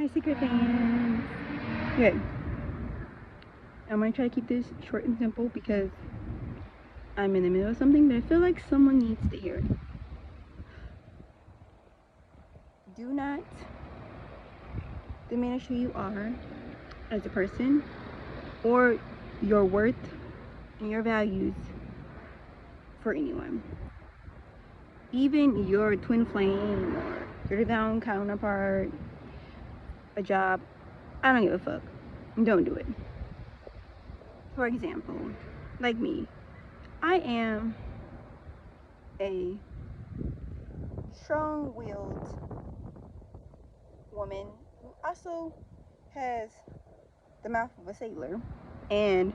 Hi, secret fans. Okay, I'm gonna try to keep this short and simple because I'm in the middle of something, but I feel like someone needs to hear it. Do not diminish who you are as a person or your worth and your values for anyone. Even your twin flame or your divine counterpart, a job, I don't give a fuck. Don't do it. For example, like me, I am a strong-willed woman who also has the mouth of a sailor and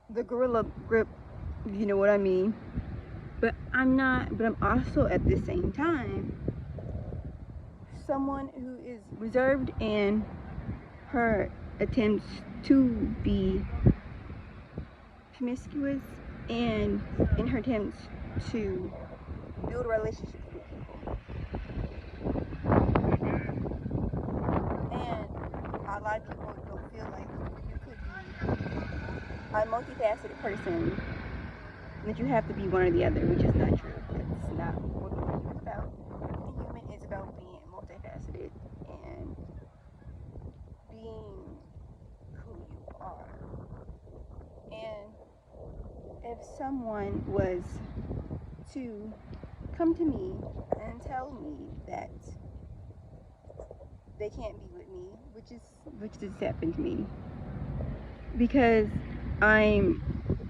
the gorilla grip, if you know what I mean. But I'm also at the same time someone who is reserved in her attempts to be promiscuous and in her attempts to build relationships with people. And a lot of people don't feel like you could be a multifaceted person, that you have to be one or the other, which is not true. That's not what the human is about. The human is about being multifaceted and being who you are. And if someone was to come to me and tell me that they can't be with me, which just happened to me, because I'm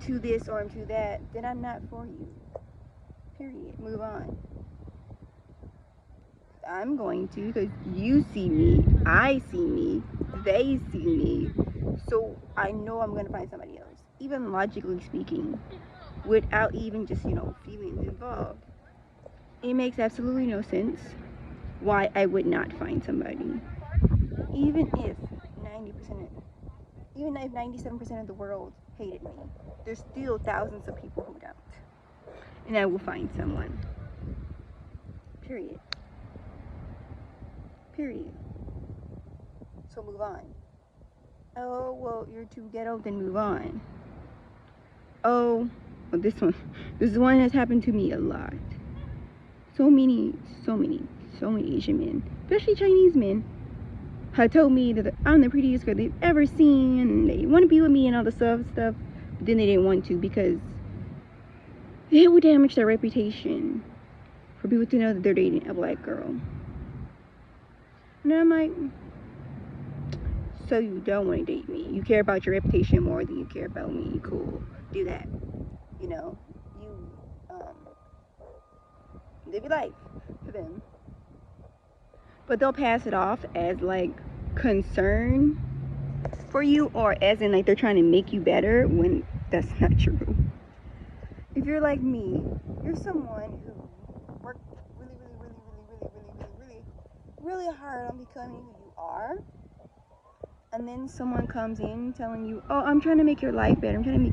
to this or I'm to that, then I'm not for you. Period. Move on. I'm going to, because you see me, I see me, they see me, so I know I'm going to find somebody else. Even logically speaking, without even just, feelings involved. It makes absolutely no sense why I would not find somebody. Even if 97% of the world hated me, there's still thousands of people who don't. And I will find someone. Period. Period. So move on. Oh, well, you're too ghetto, then move on. Oh, well, this is one that's happened to me a lot. So many Asian men, especially Chinese men, have told me that I'm the prettiest girl they've ever seen, and they want to be with me and all the stuff, but then they didn't want to because it would damage their reputation for people to know that they're dating a black girl. And I'm like, so you don't want to date me? You care about your reputation more than you care about me? Cool, do that. You live your life for them. But they'll pass it off as like concern for you, or as in like they're trying to make you better, when that's not true. If you're like me, you're someone who worked really hard on becoming who you are, and then someone comes in telling you, oh, I'm trying to make your life better, I'm trying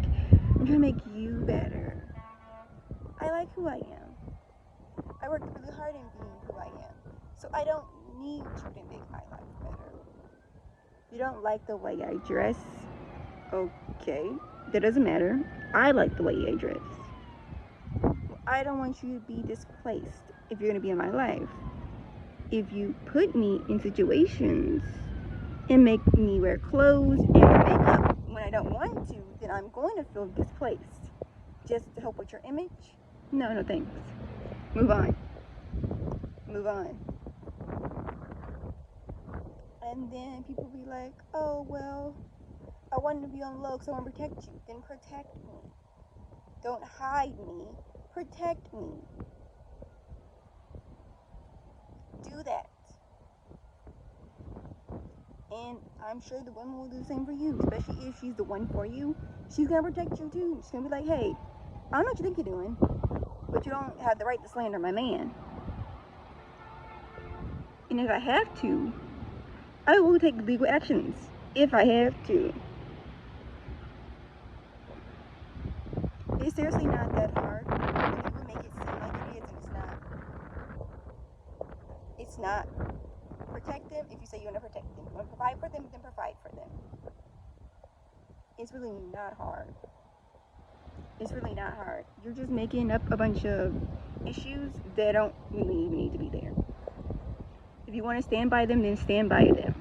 to make you better. I like who I am. I worked really hard in being who I am, so I don't need you to make my life better. You don't like the way I dress? Okay, that doesn't matter. I like the way I dress. I don't want you to be displaced if you're going to be in my life. If you put me in situations and make me wear clothes and wear makeup when I don't want to, then I'm going to feel displaced. Just to help with your image? No thanks. Move on. And then people be like, oh, well, I wanted to be on low because I want to protect you. Then protect me. Don't hide me. Protect me. Do that. And I'm sure the woman will do the same for you, especially if she's the one for you. She's going to protect you too. She's going to be like, hey, I don't know what you think you're doing, but you don't have the right to slander my man. And if I have to, I will take legal actions if I have to. It's seriously not that hard. People make it seem like it is, and it's not. It's not protect them if you say you want to protect them. You want to provide for them, then provide for them. It's really not hard. It's really not hard. You're just making up a bunch of issues that don't really even need to be there. If you want to stand by them, then stand by them.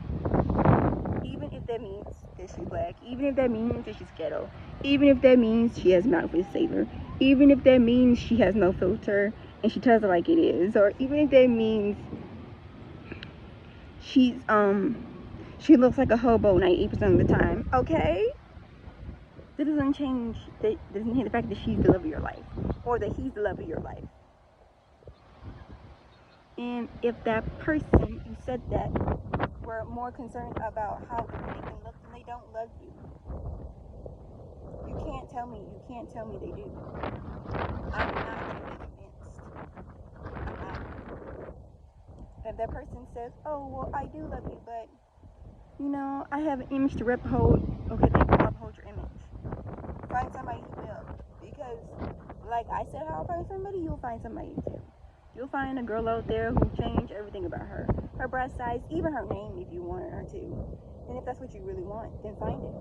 Even if that means that she's black, even if that means that she's ghetto, even if that means she has mouth with sailor, even if that means she has no filter and she tells it like it is, or even if that means she looks like a hobo 98% of the time, okay? That doesn't change, that doesn't change the fact that she's the love of your life, or that he's the love of your life. And if that person who said that were more concerned about how they make them look, then they don't love you. You can't tell me they do. I'm not going to be convinced. I'm not. If that person says, oh, well, I do love you, but, you know, I have an image to uphold, okay, then uphold your image. Find somebody who will. Because, like I said, how I'll find somebody, you'll find somebody too. You'll find a girl out there who changed everything about her. Her breast size, even her name if you wanted her to. And if that's what you really want, then find it.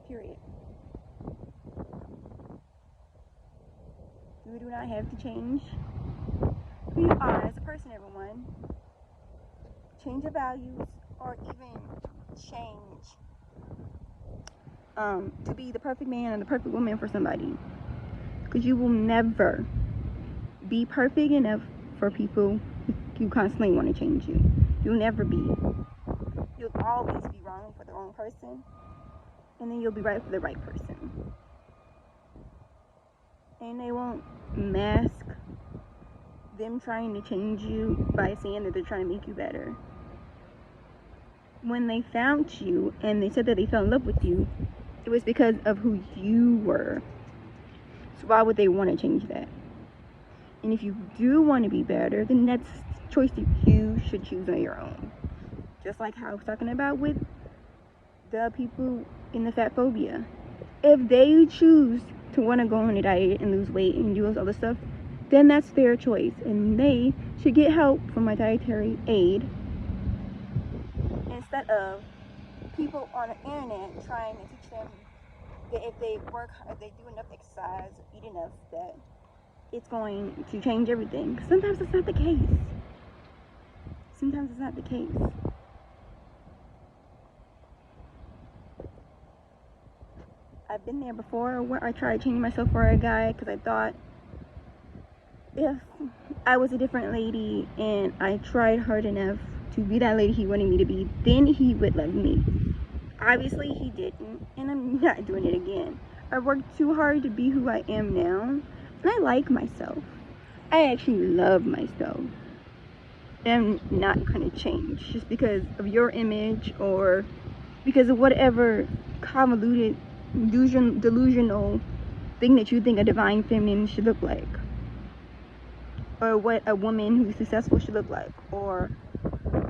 Period. You do not have to change who you are as a person, everyone. Change your values, or even change to be the perfect man and the perfect woman for somebody. Because you will never be perfect enough for people who constantly want to change you. You'll never be. You'll always be wrong for the wrong person, and then you'll be right for the right person. And they won't mask them trying to change you by saying that they're trying to make you better. When they found you and they said that they fell in love with you, it was because of who you were. So why would they want to change that? And if you do want to be better, then that's a choice that you should choose on your own. Just like how I was talking about with the people in the fat phobia. If they choose to want to go on a diet and lose weight and do all this other stuff, then that's their choice. And they should get help from a dietary aid instead of people on the internet trying to teach them that if they do enough exercise, eat enough, that it's going to change everything. Sometimes it's not the case. Sometimes it's not the case. I've been there before where I tried changing myself for a guy because I thought if I was a different lady and I tried hard enough to be that lady he wanted me to be, then he would love me. Obviously he didn't, and I'm not doing it again. I worked too hard to be who I am now, and I like myself. I actually love myself. I'm not going to change just because of your image or because of whatever convoluted, delusional thing that you think a divine feminine should look like, or what a woman who's successful should look like, or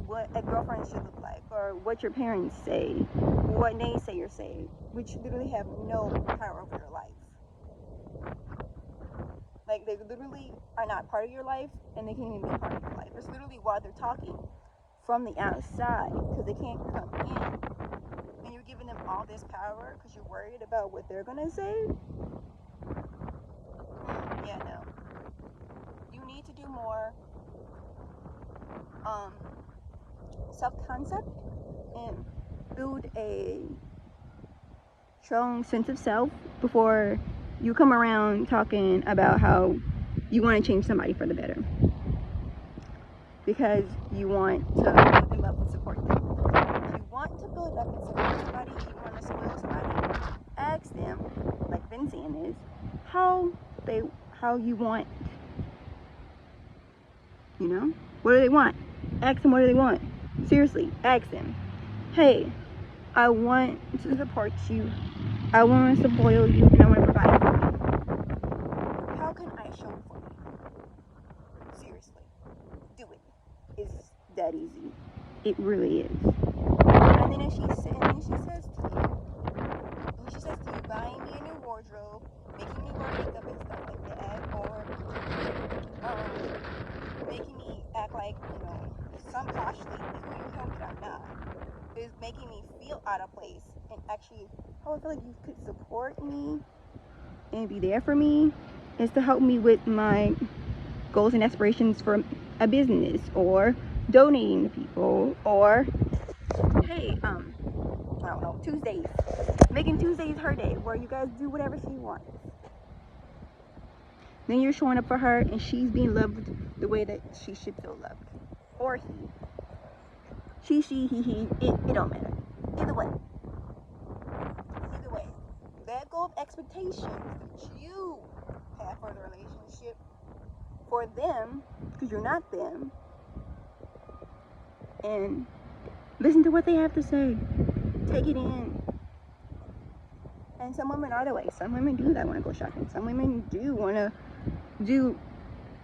what a girlfriend should look like, or what your parents say, what naysayers say, which literally have no power over your life. Like, they literally are not part of your life, and they can't even be part of your life. It's literally why they're talking from the outside, because they can't come in. And you're giving them all this power because you're worried about what they're gonna say? Yeah, no. You need to do more self-concept and build a strong sense of self before you come around talking about how you want to change somebody for the better, because you want to build them up and support them. If you want to build up and support somebody, you want to spoil somebody, ask them, like been saying is, how you want, you know, what do they want? Ask them what do they want. Seriously, ask them, hey, I want to support you, I want to spoil you, and I want to provide for you. How can I show for you? Seriously, do it. It's that easy. It really is. And then if she says to you, buying me a new wardrobe, making me wear makeup and stuff like that, or making I'm posh lately. Who you know that I'm not? Is making me feel out of place. And actually, how I feel like you could support me and be there for me is to help me with my goals and aspirations for a business, or donating to people, or hey, I don't know, Tuesdays, making Tuesdays her day where you guys do whatever she wants. Then you're showing up for her and she's being loved the way that she should feel loved. Or he. She, he, it don't matter. Either way. Let go of expectations that you have for the relationship for them, because you're not them. And listen to what they have to say. Take it in. And some women are the way. Some women do that want to go shopping. Some women do want to do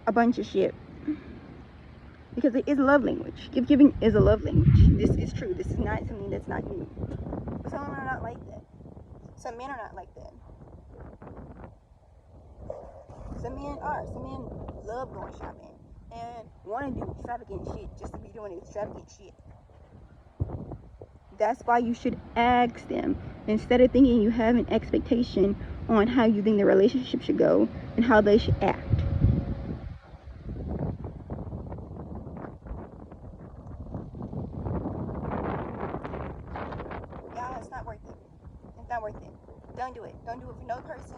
a bunch of shit. Because it is a love language. Gift giving is a love language. This is true. This is not something that's not new. But some women are not like that. Some men are not like that. Some men are. Some men love going shopping and want to do extravagant shit just to be doing extravagant shit. That's why you should ask them, instead of thinking you have an expectation on how you think the relationship should go and how they should act. Yeah, it's not worth it. It's not worth it. Don't do it. Don't do it for no person,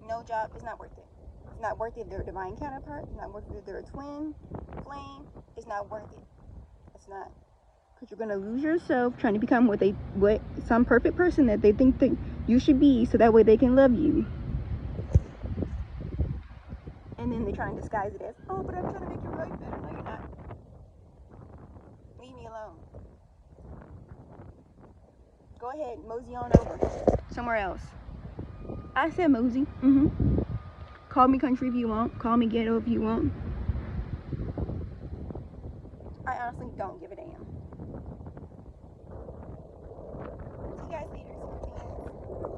no job. It's not worth it. It's not worth it if they're a divine counterpart. It's not worth it if they're a twin flame. It's not worth it. It's not. Because you're going to lose yourself trying to become what some perfect person that they think that you should be, so that way they can love you. And then they try and disguise it as, oh, but I'm trying to make your life better. No, you're not. Leave me alone. Go ahead, mosey on over somewhere else. I said mosey. Call me country if you want. Call me ghetto if you want. I honestly don't give a damn.